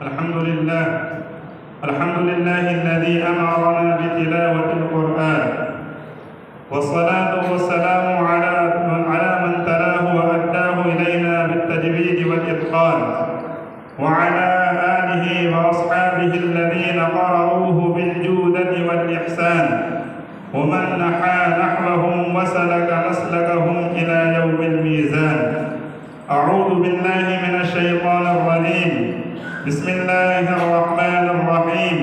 الحمد لله الذي أمرنا بتلاوة القرآن، والصلاة والسلام على من تلاه وأداه إلينا بالتجويد والإتقان، وعلى آله وأصحابه الذين قرأوه بالجودة والإحسان، ومن نحى نحوهم وسلك مسلكهم إلى يوم الميزان. أعوذ بالله من الشيطان الرجيم. بسم الله الرحمن الرحيم.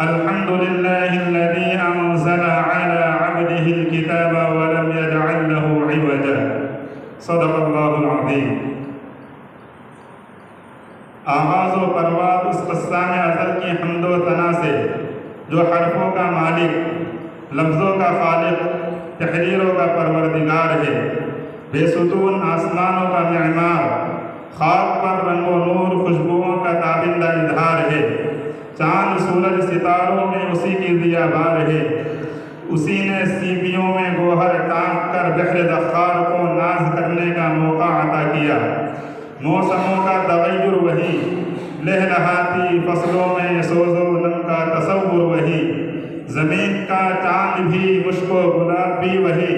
الحمد لله الذي أنزل على عبده الكتاب ولم يجعل له عوجا. صدق الله العظيم. آغاز و پرواز اس قسام ازل کی حمد و ثنا سے جو حرفوں کا مالک، لفظوں کا خالق، تحریروں کا پروردگار ہے. بے ستون آسمانوں کا معمار، خاک پر رنگ و نور خوشبوؤں کا تابندہ اظہار ہے. چاند سورج ستاروں میں اسی کی ضیا بار ہے. اسی نے سیپیوں میں گوہر ٹانک کر بحر ذخار کو ناز کرنے کا موقع عطا کیا. موسموں کا تغیر وہی، لہلہاتی فصلوں میں سوز و نم کا تصور وہی. زمین کا چاند بھی مشک و گلاب بھی وہی.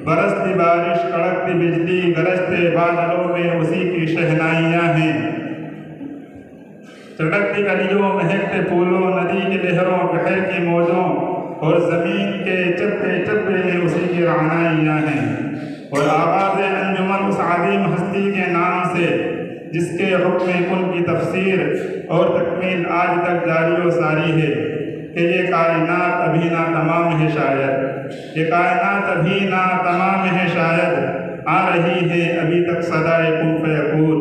برستی بارش، کڑکتی بجلی، گرجتے بادلوں میں اسی کی شہنائیاں ہیں. چڑکتی گلیوں، مہکتے پھولوں، ندی کی لہروں، بحر کی موجوں اور زمین کے چپے چپے میں اسی کی رعنائیاں ہیں. اور آغاز انجمن اس عظیم ہستی کے نام سے جس کے حکم کن کی تفسیر اور تکمیل آج تک جاری و ساری ہے کہ یہ کائنات ابھی نہ تمام ہے شاید، یہ کائنات ابھی نہ تمام ہے شاید، آ رہی ہے ابھی تک صدائے کن فیکون.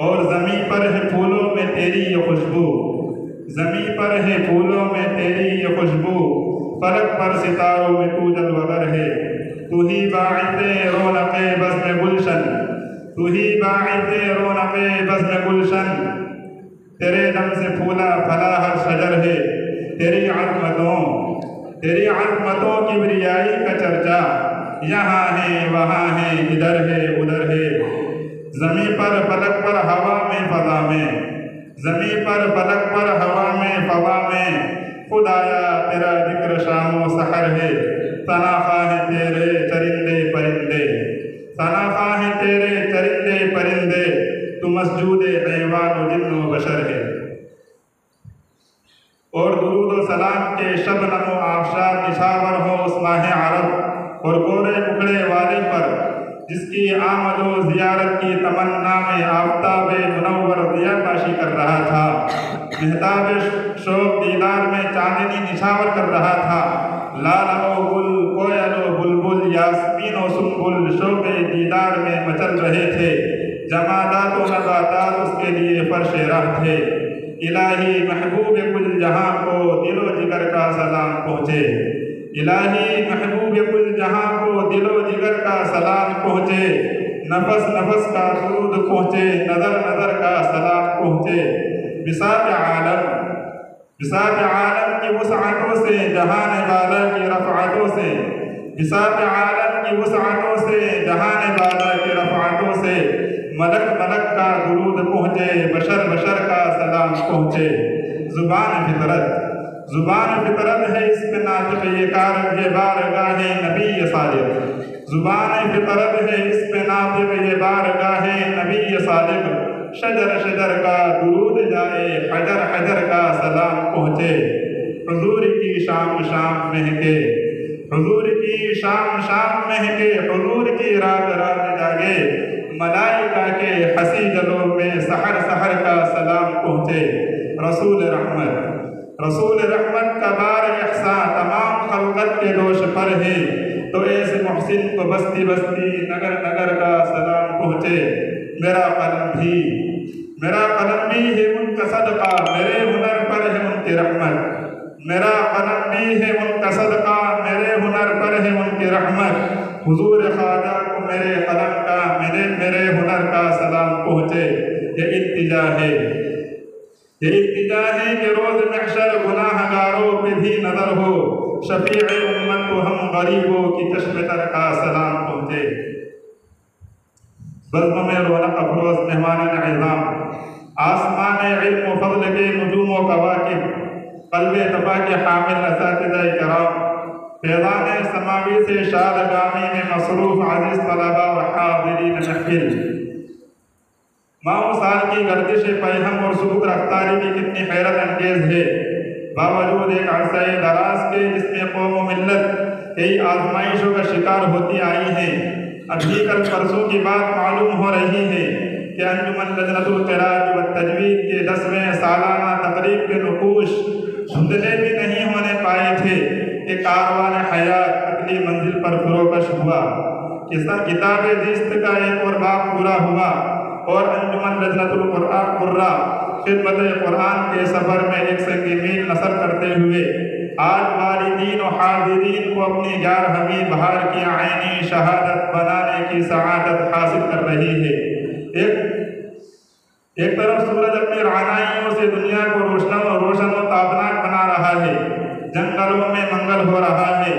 اور زمین پر ہے پھولوں میں تیری یہ خوشبو، زمین پر ہے پھولوں میں تیری یہ خوشبو، فلک پر ستاروں میں تو جلوگر ہے. تو ہی باعث رونق بزم گلشن، تو ہی باعث رونق بزم گلشن. تیرے دم سے پھولا پھلا ہر شجر ہے. تیری عظمتوں کی بریائی کا چرچا یہاں ہے وہاں ہے ادھر ہے ادھر ہے. زمین پر فلک پر ہوا میں فضا میں، زمین پر فلک پر ہوا میں فضا میں خدایا تیرا ذکر شام و سحر ہے. ثناخواہ ہے تیرے چرندے پرندے، ثناخواہ ہے تیرے چرندے پرندے، تو مسجود حیوان و جن و بشر ہے. اور درود و سلام کے شبنم و آبشار نشاور ہو اس ماہ عرب اور گورے ٹکڑے والے پر جس کی آمد و زیارت کی تمنا میں آفتاب منور ضیا پاشی کر رہا تھا. مہتاب شوق دیدار میں چاندنی نشاور کر رہا تھا. لال و گل، کوئل و بلبل، یاسمین و سنبل شوق دیدار میں مچل رہے تھے. جمادات و نباتات اس کے لیے فرش راہ تھے. الہی محبوب کل جہاں کو دل و جگر کا سلام پہنچے. الہی محبوب کل جہاں کو دل و جگر کا سلام پہنچے. نفس نفس کا درود پہنچے، نظر نظر کا سلام پہنچے. بساط عالم کی وسعتوں سے، جہان بالا کی رفعتوں سے، بساط عالم کی وسعتوں سے، جہان بالا کی رفعتوں سے ملک ملک کا درود پہنچے، بشر بشر کا سلام پہنچے. زبان فطرت ہے اس پہ ناطق یہ بارگاہ نبی صادق. زبان فطرت ہے اس پہ ناطق یہ بارگاہ نبی صادق. شجر شجر کا درود جائے، حجر حجر کا سلام پہنچے. حضور کی شام شام مہکے، حضور کی شام شام مہکے، حضور کی رات رات جاگے. ملائکہ کے حسی جلوں میں سحر سحر کا سلام پہنچے. رسول رحمت کا بار احسان تمام خلقت کے دوش پر ہے. تو ایسے محسن کو بستی بستی نگر نگر کا سلام پہنچے. میرا قلم بھی ہے ان کا صدقہ، میرے ہنر پر ہے ان کی رحمت. میرا قلم بھی ہے ان کا صدقہ، میرے ہنر پر ہے ان کی رحمت. حضور خواجہ کو میرے قلم کا، میرے ہنر کا سلام پہنچے. یہ التجا ہے کہ روز محشر گناہ گاروں پہ بھی نظر ہو. شفیع امت کو ہم غریبوں کی چشم تر کا سلام پہنچے. بزم میں رونق افروز مہمان اعظام، آسمان علم و فضل کے نجوم و کواکب، قلب تفا کے حامل اساتذہ کرام، فیضان سماوی سے شادگامی میں مصروف عزیز طلباء و حاضرین محفل، ماہ سال کی گردش پیہم اور سلوک رفتاری بھی کتنی حیرت انگیز ہے۔ باوجود ایک عرصہ دراز کے جس میں قوم و ملت کئی آزمائشوں کا شکار ہوتی آئی ہے، ابھی کل پرسوں کی بات معلوم ہو رہی ہے کہ انجمن لجنۃ القراءۃ والتجوید کے 10ویں سالانہ تقریب کے نقوش دھندلے بھی نہیں ہونے پائے تھے کہ کاروان حیات اگلی منزل پر فروکش ہوا، کتاب زیست کا ایک اور باب پورا ہوا اور انجمن لجنۃ القراء خدمت قرآن کے سفر میں ایک سنگ میل نصب کرتے ہوئے آج والدین و حاضرین کو اپنی 11ویں بہار کی عینی شہادت بنانے کی سعادت حاصل کر رہی ہے۔ ایک طرف سورج اپنی رعنائیوں سے دنیا کو روشن و تابناک بنا رہا ہے، جنگلوں میں منگل ہو رہا ہے،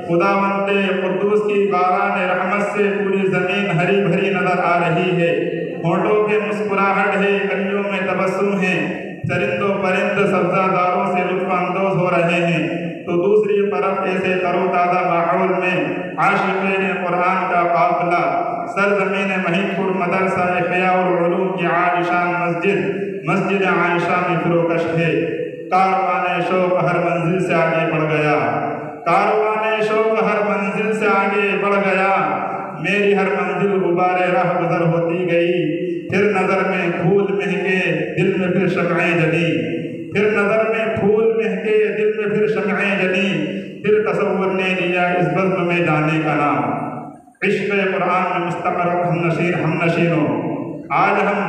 خداوند قدوس کی باران رحمت سے پوری زمین ہری بھری نظر آ رہی ہے، ہونٹوں کے مسکراہٹ ہے، کلیوں میں تبسم ہے، چرند و پرند سبزہ داروں سے لطف اندوز ہو رہے ہیں، تو دوسری طرف ایسے تر و تازہ ماحول میں عاشقین قرآن کا قافلہ سرزمین مہید پور مدرسہ احیاء العلوم کی عالیشان مسجد عائشہ میں فروکش ہے۔ کاروان شوق ہر منزل سے آگے بڑھ گیا، کاروان شوق ہر منزل سے آگے بڑھ گیا، میری ہر منزل غبار راہ گزر ہوتی گئی، پھر نظر میں پھول مہکے دل میں پھر شمعیں جلی، پھر نظر میں پھول مہکے دل میں پھر شمعیں جلی، پھر تصور نے لیا اس بزم میں جانے کا نام۔ عشق قرآن میں مستقر ہم نشینوں، آج ہم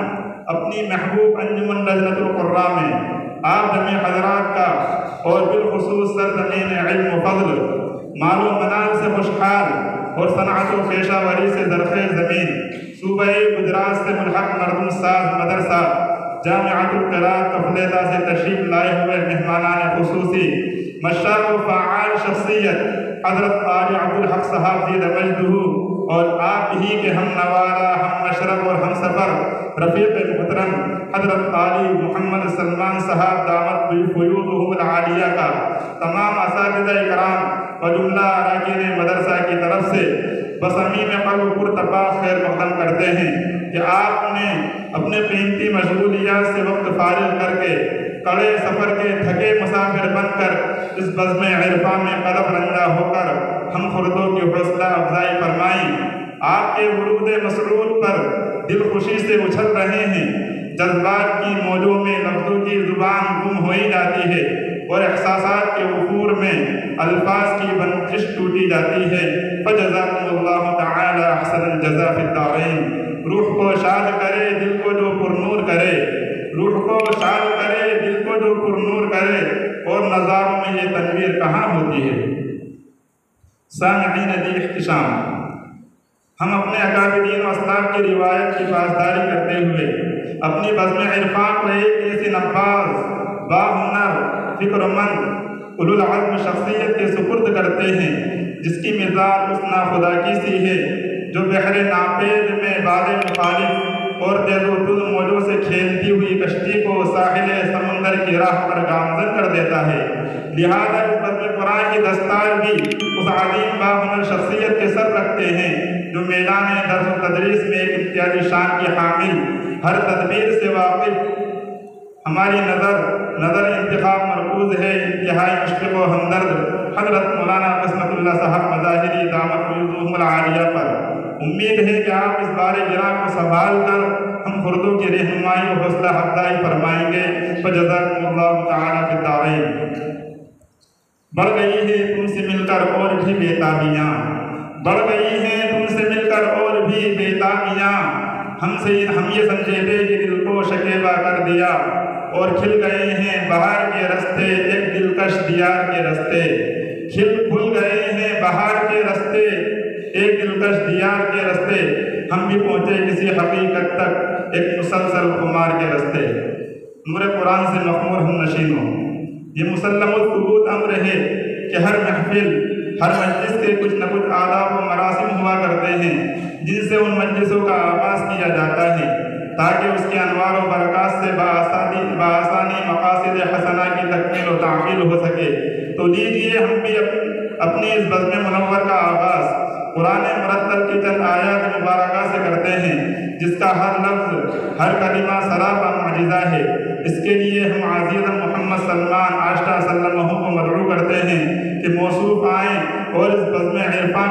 اپنی محبوب انجمن لجنۃ القراء میں آپ جميع حضرات کا اور بالخصوص سرزمین علم و فضل مال و منال سے خوشحال اور صنعت و پیشہ وری سے زرخیز زمین صوبہ گجرات سے ملحق مردم ساز مدرسہ جامعۃ القراءۃ کفلیدہ سے تشریف لائے ہوئے مہمانان خصوصی مشاق و فعال شخصیت حضرت قاری عبدالحق صاحب زید مجدہ اور آپ ہی کے ہم نوارہ ہم مشرب اور ہم سفر رفیق محترم حضرت قاری محمد سلمان صاحب دعوت فیوضہم العالیہ کا تمام اساتذہ کرام و جملہ اراکین مدرسہ کی طرف سے بصمیم قلب پرتپاک خیر مقدم کرتے ہیں کہ آپ نے اپنے قیمتی مشغولیات سے وقت فارغ کر کے کڑے سفر کے تھکے مسافر بن کر اس بزم عرفان میں قلب رنجہ ہو کر ہم خردوں کی حوصلہ افزائی فرمائی۔ آپ کے ورود مسرور پر دل خوشی سے اچھل رہے ہیں، جذبات کی موجوں میں لفظوں کی زبان گم ہوئی جاتی ہے اور احساسات کے وفور میں الفاظ کی بندش ٹوٹی جاتی ہے۔ فجزاکم اللہ تعالی احسن الجزاء فی الدارین۔ روح کو شاد کرے دل کو جو پرنور کرے، روح کو شاد کرے دل کو جو پرنور کرے، اور نظاروں میں یہ تنویر کہاں ہوتی ہے۔ سامعین دی احتشام، ہم اپنے اکابرین و اسلاف کی روایت کی پاسداری کرتے ہوئے اپنی بزم عرفان کو ایک ایسی نفاذ باہنر فکر مند اولو العزم شخصیت کے سپرد کرتے ہیں جس کی مثال اس ناخدا کی سی ہے جو بحر ناپید میں باد مخالف اور تیز و تند موجوں سے کھیلتی ہوئی کشتی کو ساحل سمندر کی راہ پر گامزن کر دیتا ہے۔ لہذا اس بزم قرآن کی دستار بھی اس عظیم باہنر شخصیت کے سر رکھتے ہیں جو میدان درس و تدریس میں ایک امتیازی شان کی حامل، ہر تدبیر سے واقف، ہماری نظر انتخاب مرکوز ہے انتہائی مشفق و ہمدرد حضرت مولانا قسمت اللہ صاحب مظاہری دعوت فیوضہم العالیہ پر۔ امید ہے کہ آپ اس بار گراں کو سنبھال کر ہم خردوں کی رہنمائی و حوصلہ افزائی فرمائیں گے۔ فجزاکم اللہ تعالی فی الدارین۔ بڑھ گئی ہے تم سے مل کر اور بھی بےتابیاں، بڑھ گئی ہیں تم سے مل کر اور بھی بےتابیاں، ہم یہ سمجھے تھے کہ دل کو شکیبہ کر دیا، اور کھل گئے ہیں بہار کے رستے ایک دلکش دیار کے رستے، کھل گئے ہیں بہار کے رستے ایک دلکش دیار کے رستے، ہم بھی پہنچے کسی حقیقت تک ایک مسلسل خمار کے رستے۔ نور قرآن سے مخمور ہم نشینوں، یہ مسلم الثبوت امر ہے کہ ہر محفل ہر مجلس کے کچھ نہ کچھ آداب و مراسم ہوا کرتے ہیں جن سے ان مجلسوں کا آغاز کیا جاتا ہے۔ تاکہ اس کے انوار و برکات سے بآسانی مقاصد حسنہ کی تکمیل و تعمیل ہو سکے۔ تو لیجیے ہم بھی اپنی اس بزم منور کا آغاز قرآن مرتل کی چند آیات مبارکہ سے کرتے ہیں، جس کا ہر لفظ ہر کلمہ سراپا معجزہ ہے۔ اس کے لیے ہم عزیز محمد سلمان آشٹا صلی اللہ علیہ وسلم کو مدعو کرتے ہیں کہ موصوف آئیں اور اس بزم عرفان